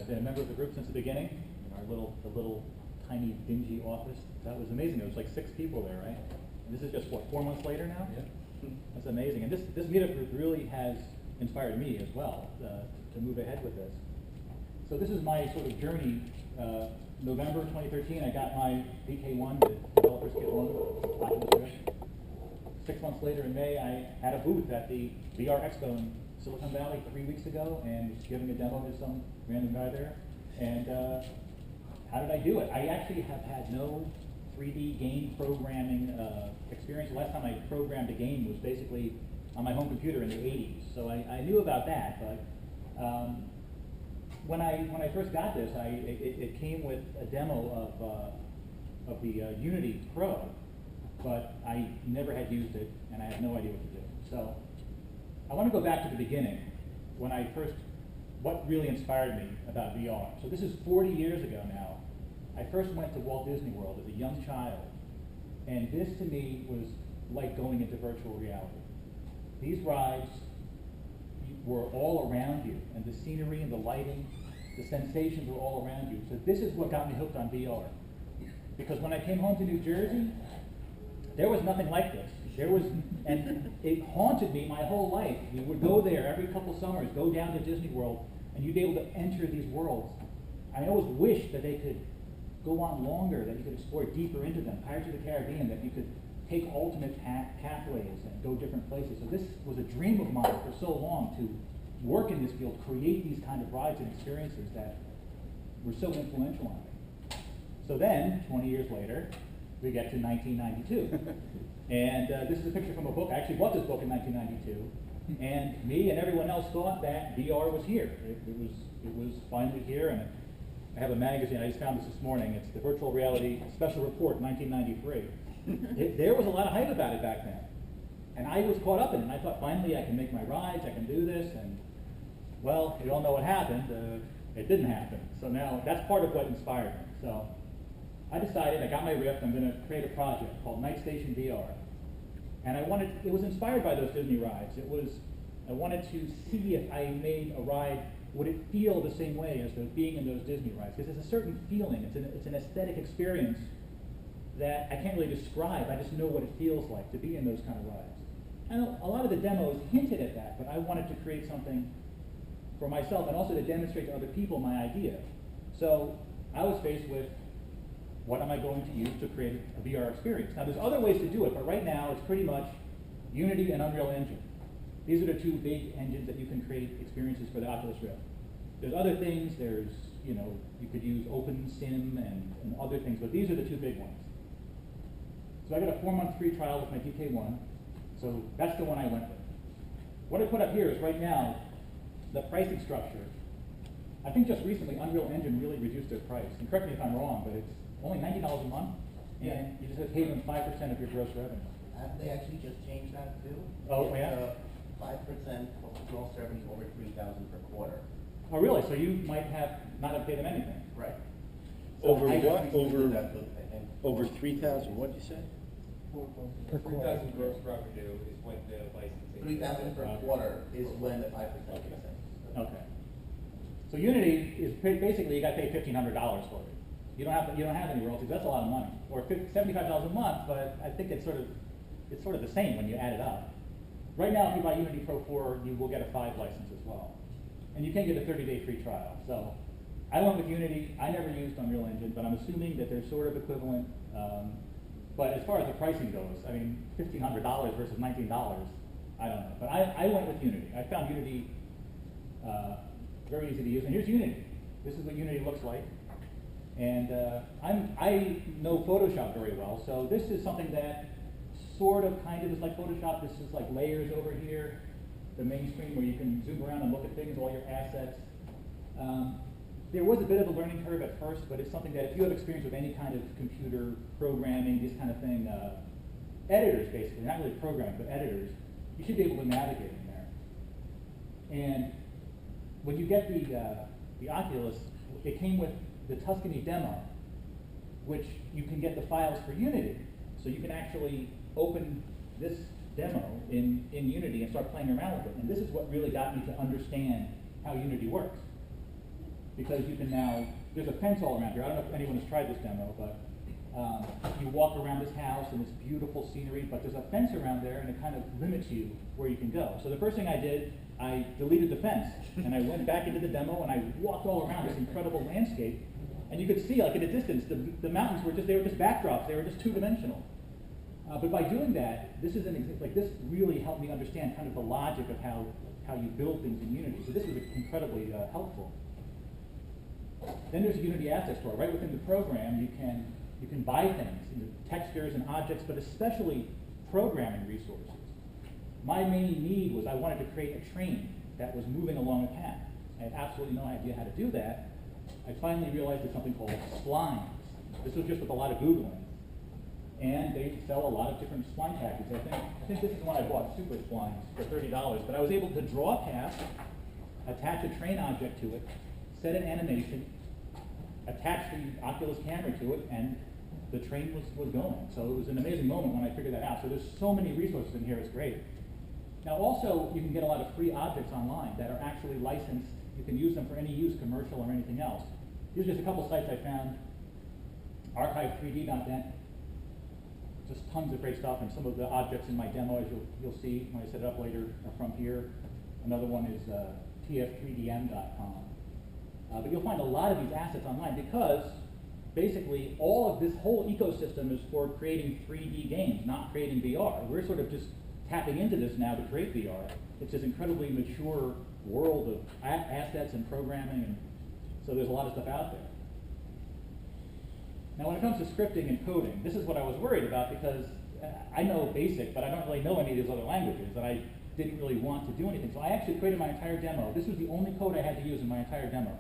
I've been a member of the group since the beginning, in our little tiny dingy office. That was amazing. There was like 6 people there, right? And this is just, what, 4 months later now? Yeah. That's amazing. And this meetup group really has inspired me as well to move ahead with this. So this is my sort of journey. November 2013, I got my VK1, the Developers Kit 1. 6 months later in May, I had a booth at the VR Expo in Silicon Valley 3 weeks ago and was giving a demo to some random guy there. And how did I do it? I actually have had no 3D game programming experience. The last time I programmed a game was basically on my home computer in the 80s. So I knew about that, but when I first got this, it came with a demo of the Unity Pro, but I never had used it, and I had no idea what to do. So I want to go back to the beginning, when what really inspired me about VR. So this is 40 years ago now. I first went to Walt Disney World as a young child, and this to me was like going into virtual reality. These rides were all around you, and the scenery and the lighting, the sensations were all around you. So this is what got me hooked on VR. Because when I came home to New Jersey, there was nothing like this. And it haunted me my whole life. We would go there every couple summers, go down to Disney World, and you'd be able to enter these worlds. I always wished that they could go on longer, that you could explore deeper into them. Pirates of the Caribbean, that you could take alternate pathways and go different places. So this was a dream of mine for so long, to work in this field, create these kind of rides and experiences that were so influential on me. So then, 20 years later, we get to 1992. And this is a picture from a book. I actually bought this book in 1992. And me and everyone else thought that VR was here. It was finally here. And I have a magazine. I just found this morning. It's the Virtual Reality Special Report, 1993. There was a lot of hype about it back then. And I was caught up in it. And I thought, finally, I can make my rides. I can do this. And, well, you all know what happened. It didn't happen. So now that's part of what inspired me. So I decided, I got my rift, I'm going to create a project called Night Station VR. And it was inspired by those Disney rides. I wanted to see if I made a ride, would it feel the same way as being in those Disney rides? Because it's a certain feeling, it's an aesthetic experience that I can't really describe. I just know what it feels like to be in those kind of rides. And a lot of the demos hinted at that, but I wanted to create something for myself and also to demonstrate to other people my idea. So I was faced with, what am I going to use to create a VR experience? Now there's other ways to do it, but right now it's pretty much Unity and Unreal Engine. These are the 2 big engines that you can create experiences for the Oculus Rift. There's other things, you could use OpenSim and other things, but these are the 2 big ones. So I got a 4-month free trial with my DK1, so that's the one I went with. What I put up here is right now, the pricing structure. I think just recently Unreal Engine really reduced their price. And correct me if I'm wrong, but it's only $90 a month, and you just have to pay them 5% of your gross revenue. They actually just changed that too. Oh, yeah? 5% of gross revenue over $3,000 per quarter. Oh, really? So you might not have paid them anything? Right. Over I what? recently did that, but I think Over 3,000, what'd you say? Per 3,000 gross revenue is when the licensing. 3,000 per quarter is when the 5% kicks in. Okay. So Unity is basically, you got to pay $1,500 for it. You don't have any royalties. That's a lot of money, or $75 a month. But I think it's sort of the same when you add it up. Right now, if you buy Unity Pro 4, you will get a 5 license as well, and you can get a 30-day free trial. So I went with Unity. I never used Unreal Engine, but I'm assuming that they're sort of equivalent. But as far as the pricing goes, I mean, $1,500 versus $19, I don't know. But I went with Unity. I found Unity very easy to use. And here's Unity. This is what Unity looks like. And I know Photoshop very well, so this is something that sort of kind of is like Photoshop. This is like layers over here, the main screen where you can zoom around and look at things, all your assets. There was a bit of a learning curve at first, but it's something that if you have experience with any kind of computer programming, this kind of thing, editors basically, not really programming, but editors, you should be able to navigate in there. And when you get the Oculus, it came with the Tuscany demo, which you can get the files for Unity. So you can actually open this demo in Unity and start playing around with it. And this is what really got me to understand how Unity works. because you can now, there's a fence all around here. I don't know if anyone has tried this demo, but you walk around this house and it's beautiful scenery, but there's a fence around there and it kind of limits you where you can go. So the first thing I did, I deleted the fence and I went back into the demo and I walked all around this incredible landscape, and you could see, like, at a distance, the mountains were just, they were just backdrops, they were just two-dimensional. But by doing that, this really helped me understand kind of the logic of how you build things in Unity. So this was incredibly helpful. Then there's a Unity asset store. Right within the program, you can buy things, textures and objects, but especially programming resources. My main need was I wanted to create a train that was moving along a path. I had absolutely no idea how to do that. I finally realized there's something called splines. This was just with a lot of Googling. And they sell a lot of different spline packages. I think this is the one I bought, Super Splines, for $30. But I was able to draw a path, attach a train object to it, set an animation, attach the Oculus camera to it, and the train was going. So it was an amazing moment when I figured that out. So there's so many resources in here, it's great. Now also, you can get a lot of free objects online that are actually licensed. You can use them for any use, commercial or anything else. Here's just a couple sites I found. Archive3D.net. Just tons of great stuff, and some of the objects in my demo, as you'll see when I set it up later, are from here. Another one is tf3dm.com. But you'll find a lot of these assets online because basically all of this whole ecosystem is for creating 3D games, not creating VR. We're sort of just tapping into this now to create VR. It's this incredibly mature world of assets and programming, and so there's a lot of stuff out there. Now when it comes to scripting and coding, this is what I was worried about because I know BASIC, but I don't really know any of these other languages, and I didn't really want to do anything. So I actually created my entire demo. This was the only code I had to use in my entire demo.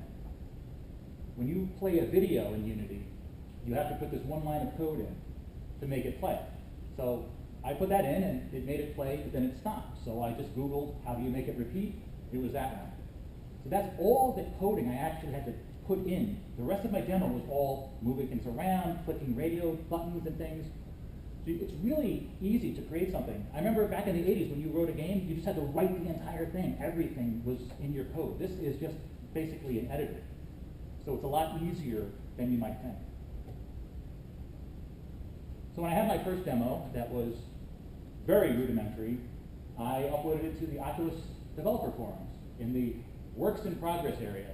When you play a video in Unity, you have to put this one line of code in to make it play. So I put that in and it made it play, but then it stopped. So I just Googled, how do you make it repeat? It was that one. So that's all the coding I actually had to put in. The rest of my demo was all moving things around, clicking radio buttons and things. So it's really easy to create something. I remember back in the 80s when you wrote a game, you just had to write the entire thing. Everything was in your code. This is just basically an editor. So it's a lot easier than you might think. So when I had my first demo that was very rudimentary, I uploaded it to the Oculus developer forums in the works in progress area.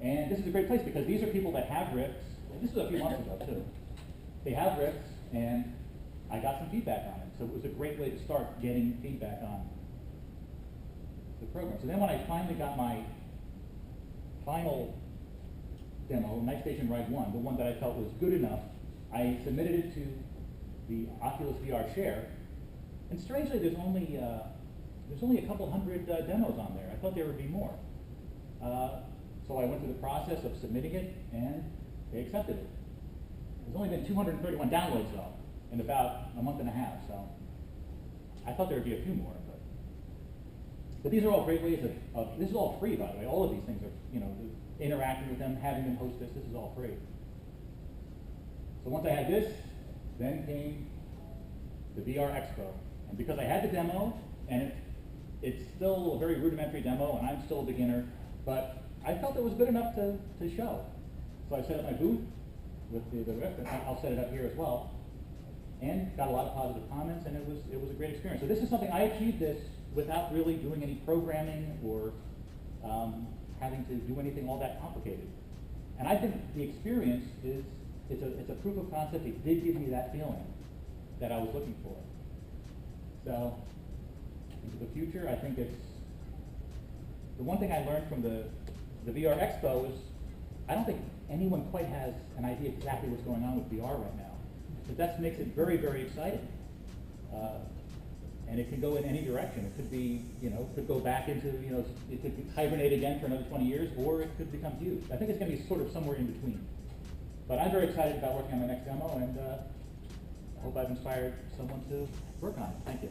And this is a great place because these are people that have rips. This was a few months ago too. They have rips, and I got some feedback on it. So it was a great way to start getting feedback on the program. So then when I finally got my final demo, Night Station Ride 1, the one that I felt was good enough, I submitted it to the Oculus VR Share. And strangely, there's only a couple hundred demos on there. I thought there would be more. So I went through the process of submitting it, and they accepted it. There's only been 231 downloads, though, in about a month and a half, so I thought there would be a few more. But these are all great ways of this is all free, by the way. All of these things are, interacting with them, having them host this is all free. So once I had this, then came the VR Expo. And because I had the demo, and it's still a very rudimentary demo, and I'm still a beginner, but I felt it was good enough to show. So I set up my booth with the rip, and I'll set it up here as well, and got a lot of positive comments, and it was a great experience. So this is something, I achieved this without really doing any programming or having to do anything all that complicated. And I think the experience it's a proof of concept. It did give me that feeling that I was looking for. So into the future, I think it's the one thing I learned from the VR Expo is I don't think anyone quite has an idea exactly what's going on with VR right now. But that makes it very, very exciting. And it can go in any direction. It could be, could go back into, it could hibernate again for another 20 years, or it could become huge. I think it's going to be sort of somewhere in between. But I'm very excited about working on my next demo, and I hope I've inspired someone to work on it. Thank you.